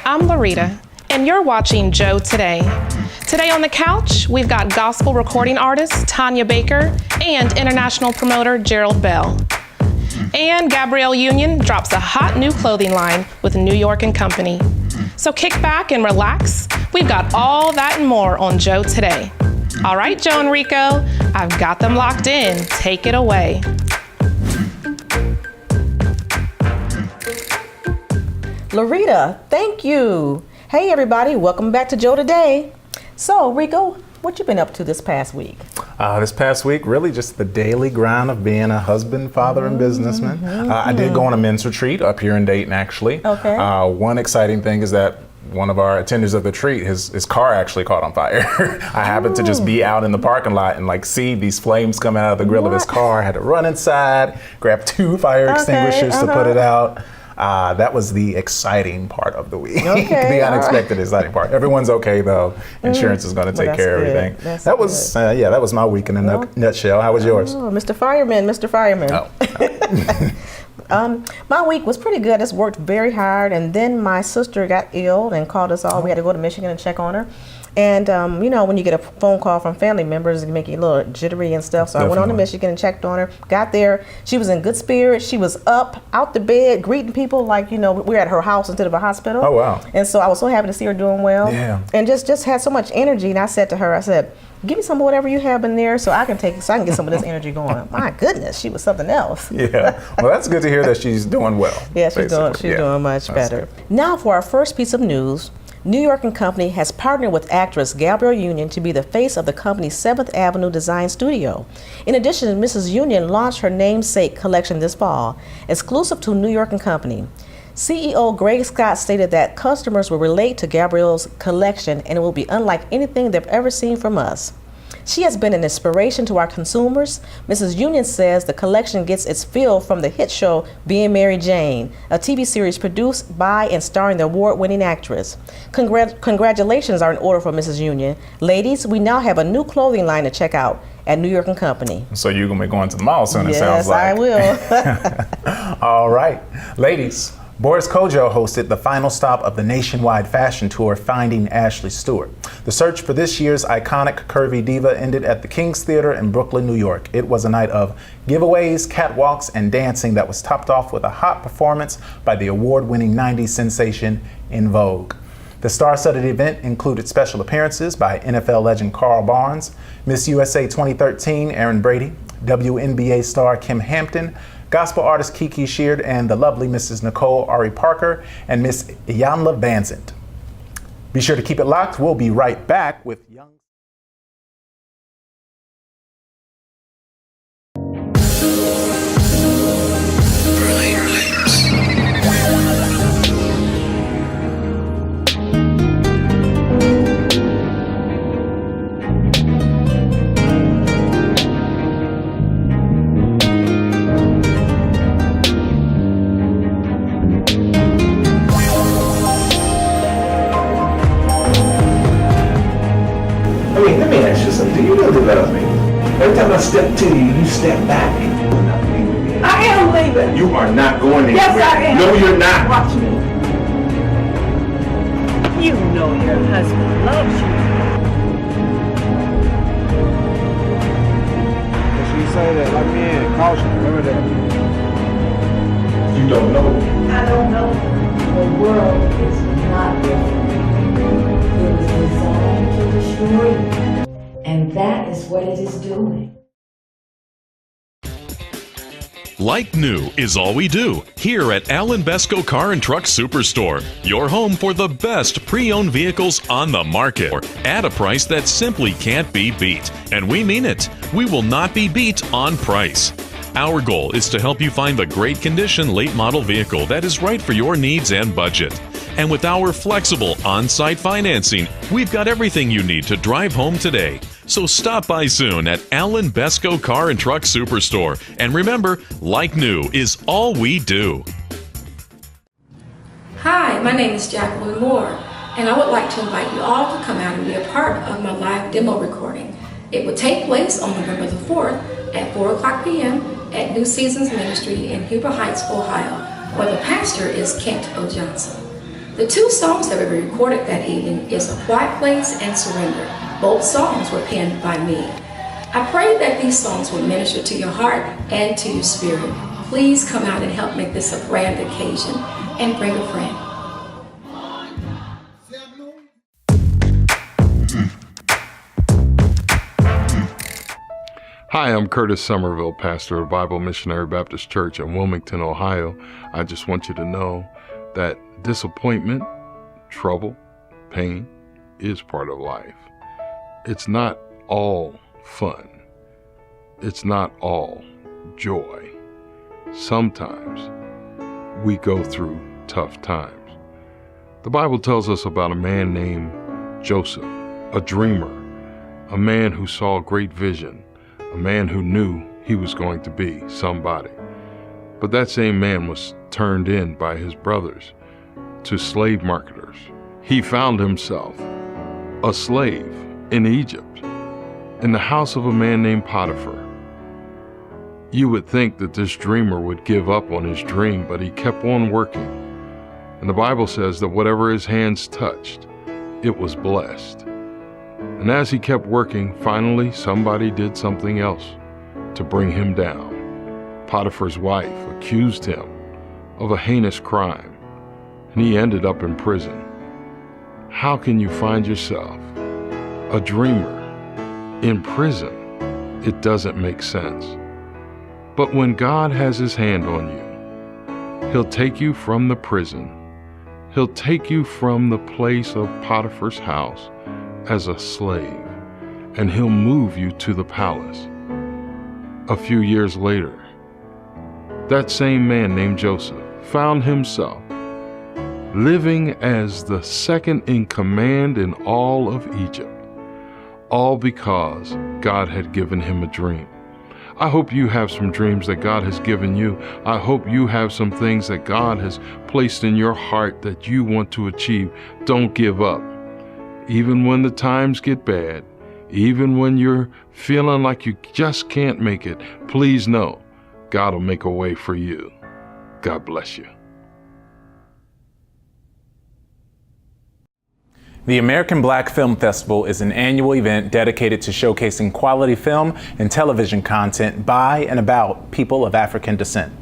I'm Larita, and you're watching Joe Today. Today on the couch, we've got gospel recording artist Tonya Baker and international promoter Gerald Bell. And Gabrielle Union drops a hot new clothing line with New York & Company. So kick back and relax. We've got all that and more on Joe Today. All right, Joe and Rico, I've got them locked in. Take it away. Larita, thank you. Hey everybody, welcome back to Joe Today. So Rico, what you been up to this past week? This past week, really just the daily grind of being a husband, father, and businessman. I did go on a men's retreat up here in Dayton, actually. Okay. One exciting thing is that one of our attenders of the retreat, his car actually caught on fire. I happened to just be out in the parking lot and see these flames come out of the grill of his car. I had to run inside, grab 2 fire extinguishers to put it out. That was the exciting part of the week. The unexpected, exciting part. Everyone's okay though. Insurance is going to take care of everything. That was my week in a nutshell. How was yours? Oh, Mr. Fireman. Oh. My week was pretty good. I just worked very hard, and then my sister got ill and called us all. We had to go to Michigan and check on her. And when you get a phone call from family members, it can make you a little jittery and stuff. So I went on to Michigan and checked on her. Got there, she was in good spirits. She was up, out the bed, greeting people like, we're at her house instead of a hospital. Oh, wow. And so I was so happy to see her doing well. Yeah. And just had so much energy. And I said to her, give me some of whatever you have in there so I can get some of this energy going. My goodness, she was something else. Yeah. Well, that's good to hear that she's doing well. Yeah, she's doing much better. Good. Now for our first piece of news. New York & Company has partnered with actress Gabrielle Union to be the face of the company's 7th Avenue Design Studio. In addition, Mrs. Union launched her namesake collection this fall, exclusive to New York & Company. CEO Greg Scott stated that customers will relate to Gabrielle's collection and it will be unlike anything they've ever seen from us. She has been an inspiration to our consumers. Mrs. Union says the collection gets its feel from the hit show Being Mary Jane, a TV series produced by and starring the award-winning actress. Congratulations are in order for Mrs. Union. Ladies, we now have a new clothing line to check out at New York & Company. So you're going to be going to the mall soon, yes, it sounds like. Yes, I will. All right. Ladies, Boris Kodjoe hosted the final stop of the nationwide fashion tour, Finding Ashley Stewart. The search for this year's iconic curvy diva ended at the King's Theater in Brooklyn, New York. It was a night of giveaways, catwalks, and dancing that was topped off with a hot performance by the award-winning 90s sensation In Vogue. The star-studded event included special appearances by NFL legend Carl Barnes, Miss USA 2013 Erin Brady, WNBA star Kim Hampton, gospel artist Kiki Sheard, and the lovely Mrs. Nicole Ari Parker and Miss Iyanla Vanzant. Be sure to keep it locked. We'll be right back with Young. Let me ask you something. Do you really love me? Every time I step to you, you step back. I am leaving. You are not going anywhere. Yes, I am. No, you're not. Watch me. You know your husband loves you. When she say that, let me in. Caution, remember that. You don't know. I don't know. The world is not different. It was designed to destroy you, and that is what it is doing. Like new is all we do here at Alan Besco Car and Truck Superstore. Your home for the best pre-owned vehicles on the market at a price that simply can't be beat. And we mean it. We will not be beat on price. Our goal is to help you find the great condition late model vehicle that is right for your needs and budget. And with our flexible on-site financing, we've got everything you need to drive home today. So stop by soon at Alan Besco Car and Truck Superstore. And remember, like new is all we do. Hi, my name is Jacqueline Moore, and I would like to invite you all to come out and be a part of my live demo recording. It will take place on November the 4th at 4 o'clock p.m. at New Seasons Ministry in Huber Heights, Ohio, where the pastor is Kent O. Johnson. The two songs that we recorded that evening is A Quiet Place and Surrender. Both songs were penned by me. I pray that these songs will minister to your heart and to your spirit. Please come out and help make this a grand occasion and bring a friend. Hi, I'm Curtis Somerville, pastor of Bible Missionary Baptist Church in Wilmington, Ohio. I just want you to know that disappointment, trouble, pain is part of life. It's not all fun. It's not all joy. Sometimes we go through tough times. The Bible tells us about a man named Joseph, a dreamer, a man who saw great vision, a man who knew he was going to be somebody. But that same man was turned in by his brothers to slave marketers. He found himself a slave in Egypt, in the house of a man named Potiphar. You would think that this dreamer would give up on his dream, but he kept on working. And the Bible says that whatever his hands touched, it was blessed. And as he kept working, finally somebody did something else to bring him down. Potiphar's wife accused him of a heinous crime, and he ended up in prison. How can you find yourself, a dreamer, in prison? It doesn't make sense. But when God has his hand on you, he'll take you from the prison. He'll take you from the place of Potiphar's house as a slave, and he'll move you to the palace. A few years later, that same man named Joseph found himself living as the second in command in all of Egypt, all because God had given him a dream. I hope you have some dreams that God has given you. I hope you have some things that God has placed in your heart that you want to achieve. Don't give up. Even when the times get bad, even when you're feeling like you just can't make it, please know God will make a way for you. God bless you. The American Black Film Festival is an annual event dedicated to showcasing quality film and television content by and about people of African descent.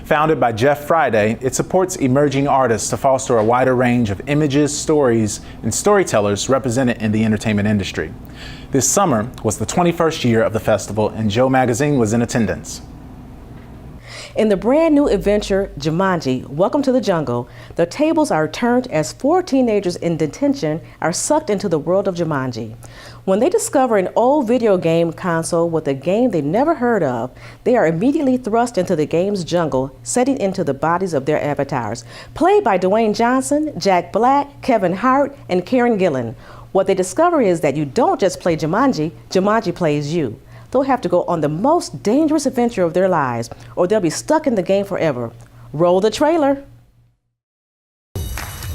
Founded by Jeff Friday, it supports emerging artists to foster a wider range of images, stories, and storytellers represented in the entertainment industry. This summer was the 21st year of the festival, and Joe Magazine was in attendance. In the brand new adventure, Jumanji, Welcome to the Jungle, the tables are turned as 4 teenagers in detention are sucked into the world of Jumanji. When they discover an old video game console with a game they've never heard of, they are immediately thrust into the game's jungle, setting into the bodies of their avatars. Played by Dwayne Johnson, Jack Black, Kevin Hart, and Karen Gillan. What they discover is that you don't just play Jumanji, Jumanji plays you. They'll have to go on the most dangerous adventure of their lives, or they'll be stuck in the game forever. Roll the trailer.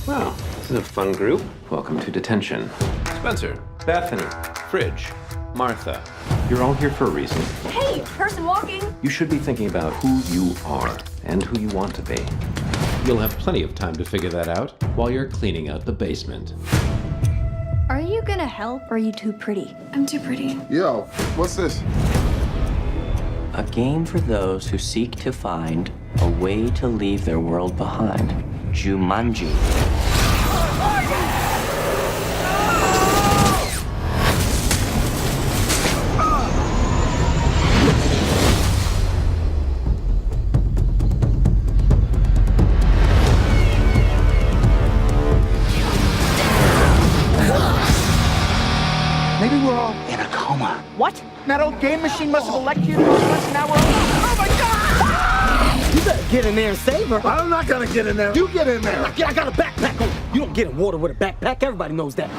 Wow, this is a fun group. Welcome to detention. Spencer, Bethany, Fridge, Martha. You're all here for a reason. Hey, person walking. You should be thinking about who you are and who you want to be. You'll have plenty of time to figure that out while you're cleaning out the basement. Are you gonna help, or are you too pretty? I'm too pretty. Yo, what's this? A game for those who seek to find a way to leave their world behind. Jumanji. Maybe we're all in a coma. What? That old game machine must have electrocuted us, and now we're all... Oh my God! You better get in there and save her. I'm not gonna get in there. You get in there. I got a backpack on. You don't get in water with a backpack. Everybody knows that.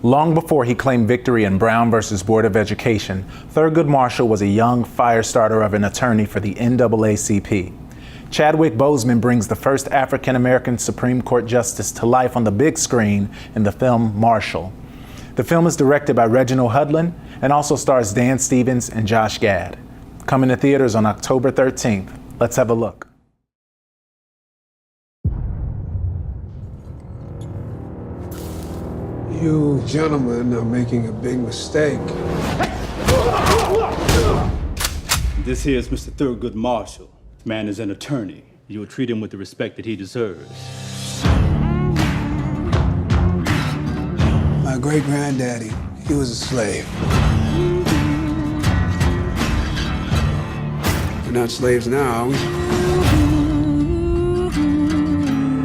Long before he claimed victory in Brown versus Board of Education, Thurgood Marshall was a young fire starter of an attorney for the NAACP. Chadwick Boseman brings the first African-American Supreme Court justice to life on the big screen in the film Marshall. The film is directed by Reginald Hudlin and also stars Dan Stevens and Josh Gad. Coming to theaters on October 13th. Let's have a look. You gentlemen are making a big mistake. This here is Mr. Thurgood Marshall. Man is an attorney. You will treat him with the respect that he deserves. My great-granddaddy, he was a slave. We're not slaves now, are we?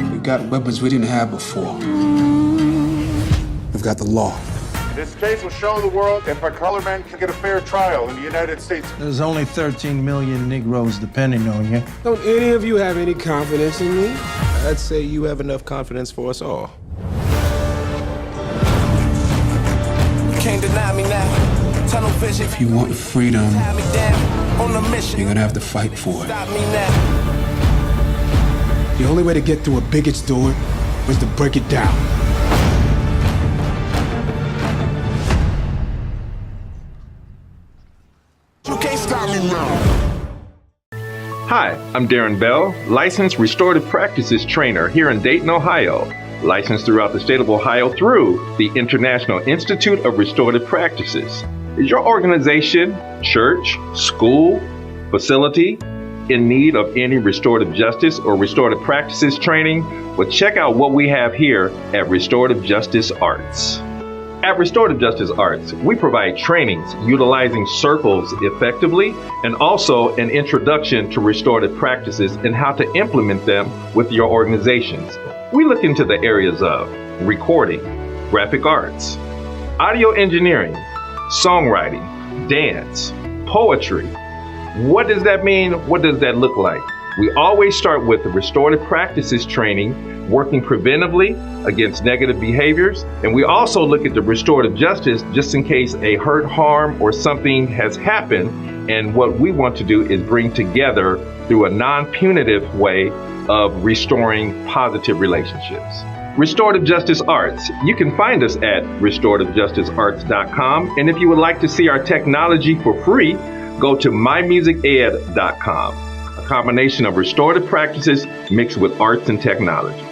We've got weapons we didn't have before. We've got the law. This case will show the world if a colored man can get a fair trial in the United States. There's only 13 million Negroes depending on you. Don't any of you have any confidence in me? I'd say you have enough confidence for us all. You can't deny me now. Tunnel vision. If you want freedom, you're gonna have to fight for it. The only way to get through a bigot's door is to break it down. Hi, I'm Darren Bell, licensed restorative practices trainer here in Dayton, Ohio. Licensed throughout the state of Ohio through the International Institute of Restorative Practices. Is your organization, church, school, facility in need of any restorative justice or restorative practices training? Well, check out what we have here at Restorative Justice Arts. At Restorative Justice Arts, we provide trainings utilizing circles effectively and also an introduction to restorative practices and how to implement them with your organizations. We look into the areas of recording, graphic arts, audio engineering, songwriting, dance, poetry. What does that mean? What does that look like? We always start with the restorative practices training, working preventively against negative behaviors. And we also look at the restorative justice just in case a hurt, harm, or something has happened. And what we want to do is bring together through a non-punitive way of restoring positive relationships. Restorative Justice Arts. You can find us at restorativejusticiarts.com. And if you would like to see our technology for free, go to mymusiced.com. A combination of restorative practices mixed with arts and technology.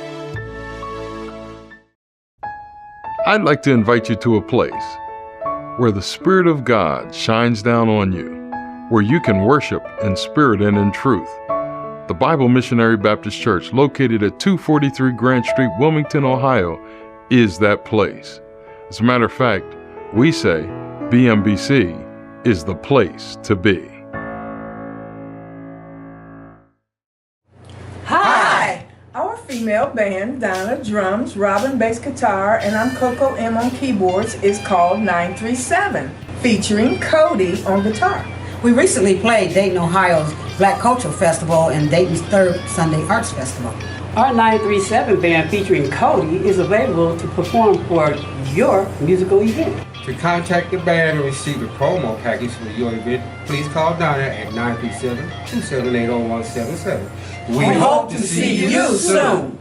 I'd like to invite you to a place where the Spirit of God shines down on you, where you can worship in spirit and in truth. The Bible Missionary Baptist Church, located at 243 Grant Street, Wilmington, Ohio, is that place. As a matter of fact, we say BMBC is the place to be. Hi! Our female band, Donna drums, Robin bass guitar, and I'm Coco M on keyboards, is called 937, featuring Cody on guitar. We recently played Dayton, Ohio's Black Cultural Festival and Dayton's third Sunday Arts Festival. Our 937 band featuring Cody is available to perform for your musical event. To contact the band and receive a promo package for your event, please call Donna at 937-278-0177. We hope to see you soon.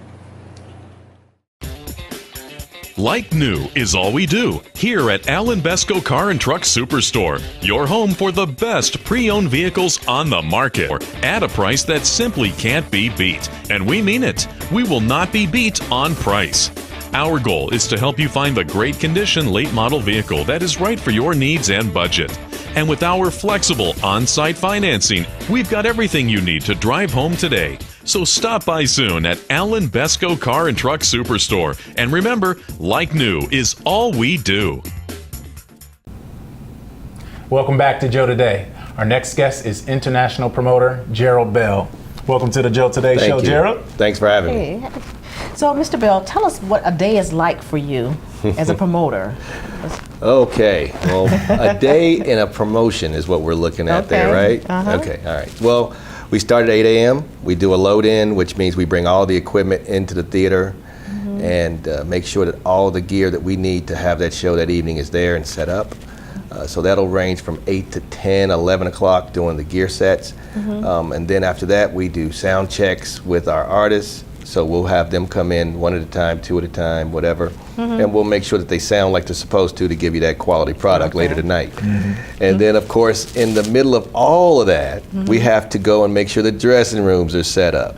Like new is all we do here at Alan Besco Car and Truck Superstore. Your home for the best pre-owned vehicles on the market at a price that simply can't be beat. And we mean it. We will not be beat on price. Our goal is to help you find the great condition late model vehicle that is right for your needs and budget. And with our flexible on-site financing, we've got everything you need to drive home today. So stop by soon at Alan Besco Car and Truck Superstore. And remember, like new is all we do. Welcome back to Joe Today. Our next guest is international promoter Gerald Bell. Welcome to the Joe Today Show, Gerald. Thanks for having me. So, Mr. Bell, tell us what a day is like for you as a promoter. Okay, well, a day in a promotion is what we're looking at there, right? Okay, all right. Well, we start at 8 a.m. We do a load in, which means we bring all the equipment into the theater and make sure that all the gear that we need to have that show that evening is there and set up. So that'll range from 8 to 10, 11 o'clock doing the gear sets. And then after that, we do sound checks with our artists. So we'll have them come in one at a time, two at a time, whatever, and we'll make sure that they sound like they're supposed to give you that quality product later tonight. And then, of course, in the middle of all of that, we have to go and make sure the dressing rooms are set up.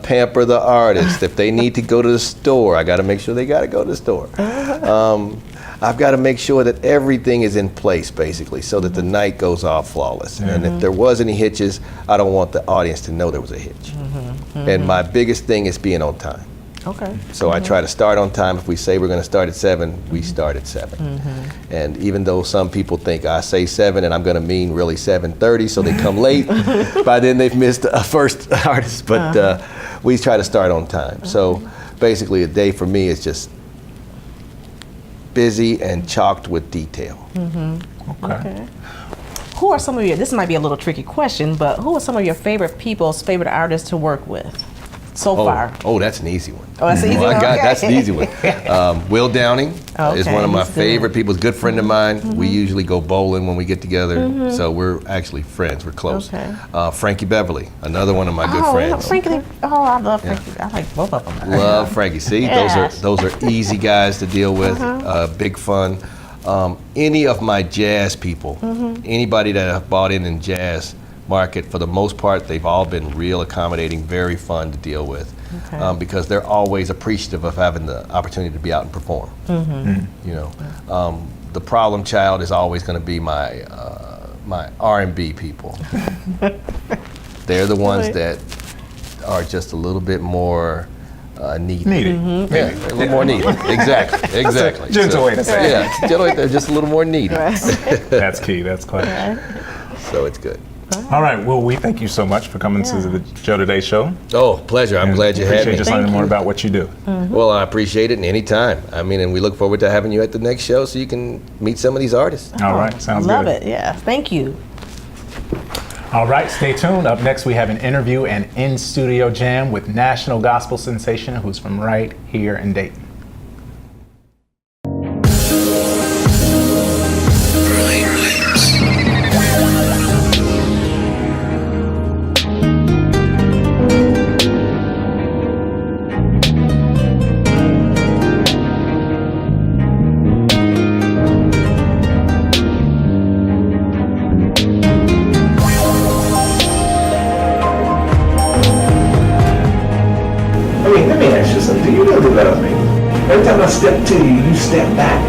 Pamper the artist. If they need to go to the store, I got to make sure they got to go to the store. I've got to make sure that everything is in place, basically, so that the night goes off flawless. And if there was any hitches, I don't want the audience to know there was a hitch. And my biggest thing is being on time. Okay. So I try to start on time. If we say we're going to start at 7, we start at 7. And even though some people think I say 7 and I'm going to mean really 7:30, so they come late, by then they've missed a first artist. But we try to start on time. So basically a day for me is just busy and chalked with detail. Okay. Who are some of your, this might be a little tricky question, but who are some of your favorite people's favorite artists to work with so far? Oh, that's an easy one. Oh, that's an easy one? Okay. That's an easy one. Will Downing is one of my favorite people. He's a good friend of mine. We usually go bowling when we get together, so we're actually friends. We're close. Frankie Beverly, another one of my good friends. Frankie, I love Frankie. I like both of them. Love Frankie. See, those are easy guys to deal with. Big fun. Any of my jazz people, anybody that I've bought in jazz market, for the most part, they've all been real accommodating, very fun to deal with, because they're always appreciative of having the opportunity to be out and perform. You know, the problem child is always going to be my my R&B people. They're the ones that are just a little bit more needy. Yeah, a little more needy. Exactly. Gentle way to say it. Yeah, generally they're just a little more needy. That's key. That's clear. So it's good. All right. Well, we thank you so much for coming to the Joe Today show. Oh, pleasure. I'm glad you had me. Appreciate just learning more about what you do. Well, I appreciate it anytime. I mean, and we look forward to having you at the next show so you can meet some of these artists. All right. Sounds good. Love it. Yeah. Thank you. All right, stay tuned. Up next, we have an interview and in-studio jam with national gospel sensation who's from right here in Dayton. Every time I step to you, you step back.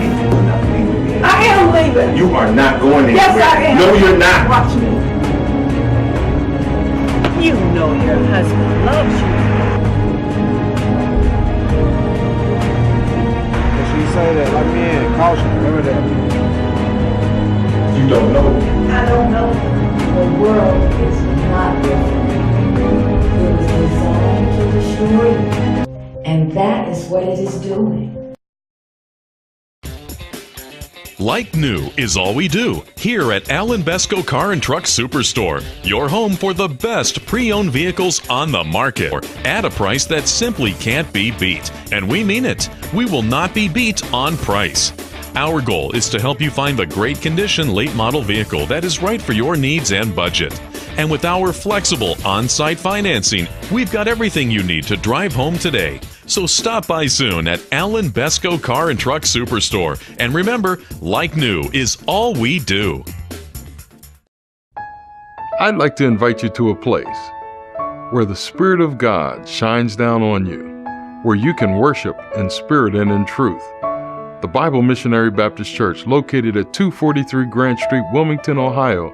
I am leaving. You are not going anywhere. Yes, I am. No, you're not. Watch me. You know your husband loves you. When she say that, let me in. Caution, remember that. You don't know. I don't know. The world is not different. It was designed to destroy you. And that is what it is doing. Like new is all we do here at Alan Besco Car and Truck Superstore. Your home for the best pre-owned vehicles on the market at a price that simply can't be beat. And we mean it. We will not be beat on price. Our goal is to help you find the great condition late model vehicle that is right for your needs and budget. And with our flexible on-site financing, we've got everything you need to drive home today. So stop by soon at Alan Besco Car and Truck Superstore. And remember, like new is all we do. I'd like to invite you to a place where the Spirit of God shines down on you, where you can worship in spirit and in truth. The Bible Missionary Baptist Church, located at 243 Grant Street, Wilmington, Ohio,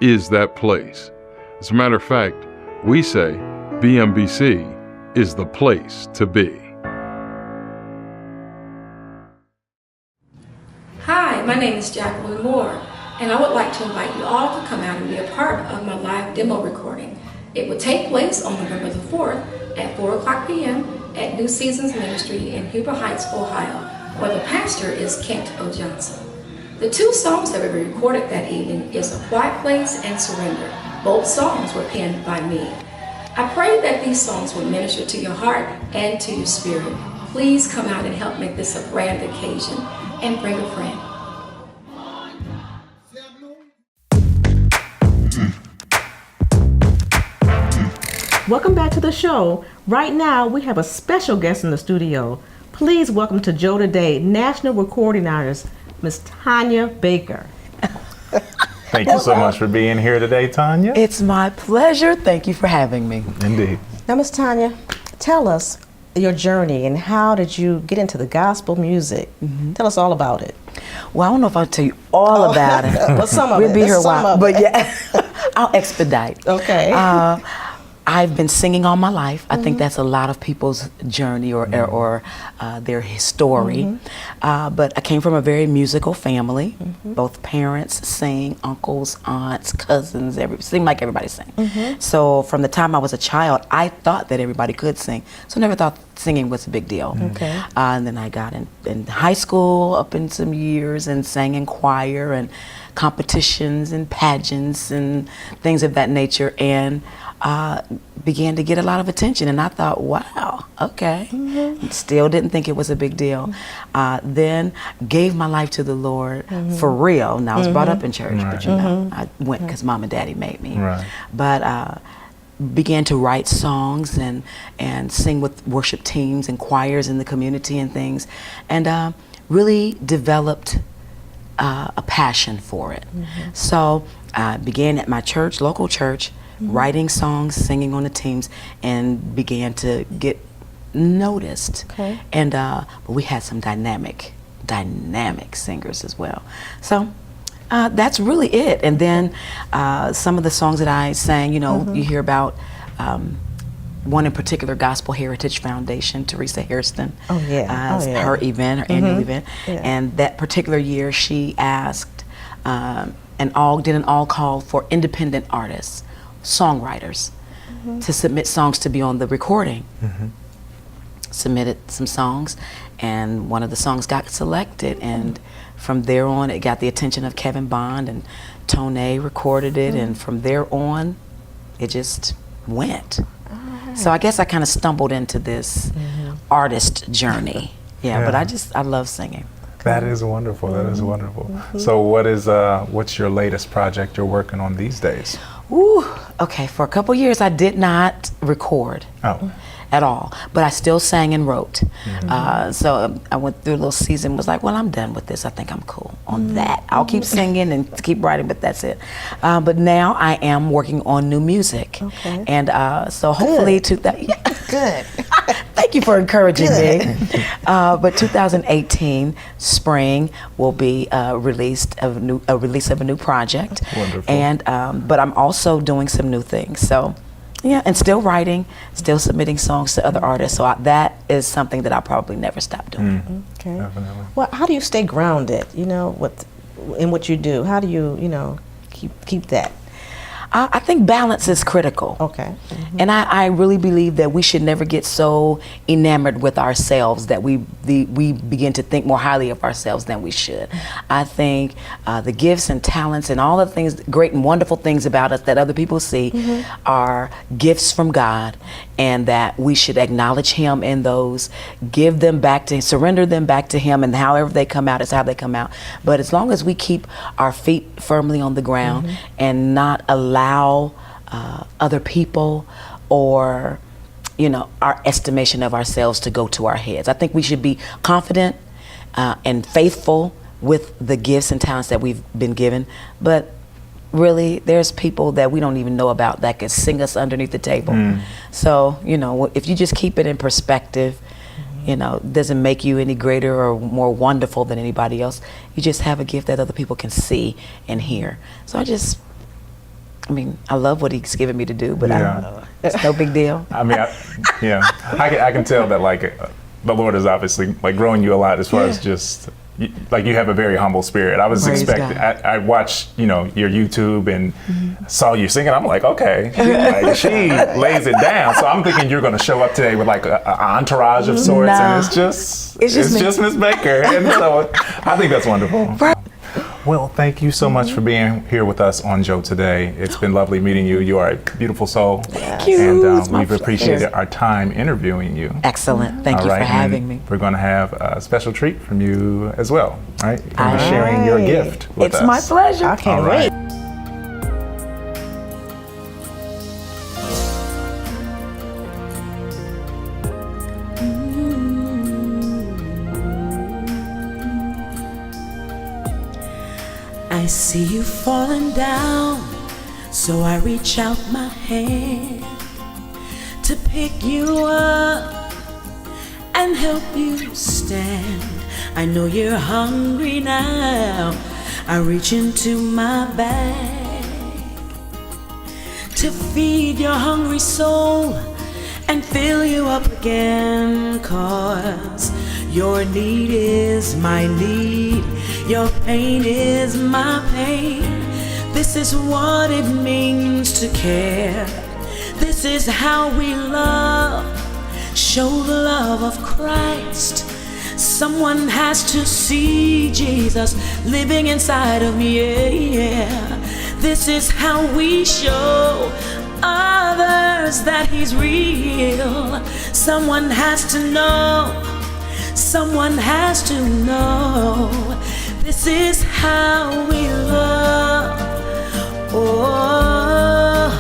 is that place. As a matter of fact, we say BMBC is the place to be. Hi, my name is Jacqueline Moore, and I would like to invite you all to come out and be a part of my live demo recording. It will take place on November the 4th at 4:00 p.m. at New Seasons Ministry in Huber Heights, Ohio, where the pastor is Kent O. Johnson. The two songs that will be recorded that evening is A Quiet Place and Surrender. Both songs were penned by me. I pray that these songs will minister to your heart and to your spirit. Please come out and help make this a grand occasion and bring a friend. Welcome back to the show. Right now, we have a special guest in the studio. Please welcome to Joe Today, National Recording Artist, Miss Tonya Baker. Thank you so much for being here today, Tonya. It's my pleasure. Thank you for having me. Indeed. Now, Miss Tonya, tell us your journey and how did you get into the gospel music? Tell us all about it. Well, I don't know if I'll tell you all about it. Well, some of we'll it. be here a Some while, of but it. yeah, I'll expedite. Okay. I've been singing all my life. I think that's a lot of people's journey or their story. But I came from a very musical family. Both parents sing, uncles, aunts, cousins, seemed like everybody sang. So from the time I was a child, I thought that everybody could sing. So I never thought singing was a big deal. Okay. And then I got in high school up in some years and sang in choir and competitions and pageants and things of that nature, and began to get a lot of attention, and I thought, wow, okay. Still didn't think it was a big deal. Then gave my life to the Lord for real. Now I was brought up in church, but you know, I went because Mom and Daddy made me. But began to write songs and sing with worship teams and choirs in the community and things, and really developed a passion for it. So I began at my church, local church, writing songs, singing on the teams, and began to get noticed. And but we had some dynamic singers as well. So that's really it. And then some of the songs that I sang, you know, you hear about one in particular, Gospel Heritage Foundation, Teresa Hairston. Her event, her annual event. And that particular year she asked did an all call for independent artists, songwriters, to submit songs to be on the recording. Submitted some songs, and one of the songs got selected, and from there on it got the attention of Kevin Bond, and Tonya recorded it, and from there on it just went. So I guess I kind of stumbled into this artist journey. But I love singing. That is wonderful. That is wonderful. So what's your latest project you're working on these days? Okay, for a couple years I did not record at all, but I still sang and wrote. So I went through a little season, was like, well, I'm done with this. I think I'm cool on that. I'll keep singing and keep writing, but that's it. But now I am working on new music. And so hopefully Good. Thank you for encouraging me. But 2018 spring will be a release of a new project. Wonderful. And but I'm also doing some new things. So yeah, and still writing, still submitting songs to other artists. So that is something that I'll probably never stop doing. Okay. Definitely. Well, how do you stay grounded? You know, in what you do? How do you keep that? I think balance is critical. And I really believe that we should never get so enamored with ourselves that we begin to think more highly of ourselves than we should. I think the gifts and talents and all the things, great and wonderful things about us that other people see are gifts from God, and that we should acknowledge Him in those, give them back to, surrender them back to Him, and however they come out is how they come out. But as long as we keep our feet firmly on the ground and not allow other people or our estimation of ourselves to go to our heads. I think we should be confident and faithful with the gifts and talents that we've been given, but really there's people that we don't even know about that could sing us underneath the table. So if you just keep it in perspective, doesn't make you any greater or more wonderful than anybody else. You just have a gift that other people can see and hear. So I love what He's given me to do, but it's no big deal. I can tell that the Lord is obviously growing you a lot as far as just you have a very humble spirit. I was expecting. I watched your YouTube and saw you singing. I'm like, okay, she lays it down. So I'm thinking you're going to show up today with an entourage of sorts, and it's just Miss Baker, and so I think that's wonderful. Well, thank you so much for being here with us on Joe Today. It's been lovely meeting you. You are a beautiful soul. Thank you. And we've appreciated our time interviewing you. Excellent. Thank you for having me. We're going to have a special treat from you as well. All right? You're going to be sharing your gift with us. It's my pleasure. I can't wait. see you falling down, so I reach out my hand to pick you up and help you stand. I know you're hungry now. I reach into my bag to feed your hungry soul and fill you up again, 'cause your need is my need, your pain is my pain. This is what it means to care. This is how we love, show the love of Christ. Someone has to see Jesus living inside of me, yeah. This is how we show others that he's real. Someone has to know, someone has to know. This is how we love. Oh,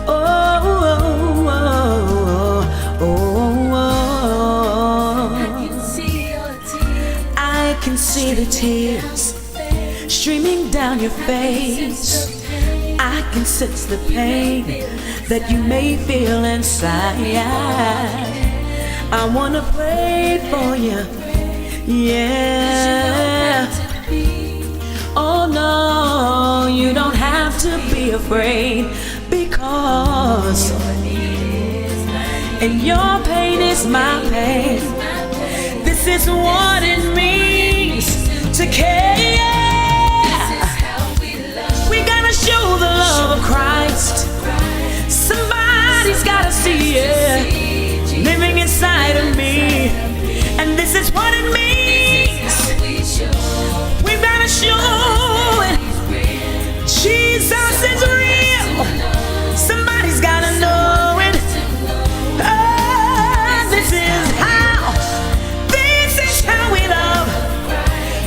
oh, oh, oh, oh, oh. I can see the tears streaming down your face. I can sense the pain that you may feel inside. I wanna pray for you, yeah. Oh no, you don't have to be afraid, because and your pain is my pain. This is what it means to care. We gotta show the love of Christ. Somebody's gotta see it living inside of me, and this is what it means. We've gotta show it. Jesus is real. Somebody's gotta know it. Oh, this is how we love.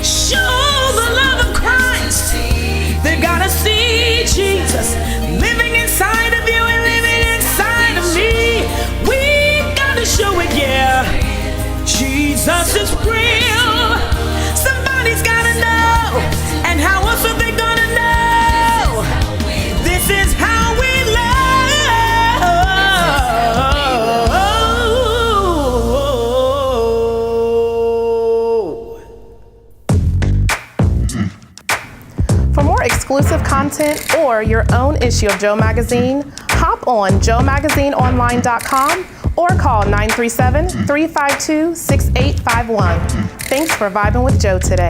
Show the love of Christ. They gotta see Jesus living inside of you and living inside of me. We gotta show it, yeah. Jesus is real. Somebody's gotta know. And how else are they gonna know? This is how we love. For more exclusive content or your own issue of Joe Magazine, hop on joemagazineonline.com or call 937-352-6851. Thanks for vibing with Joe today.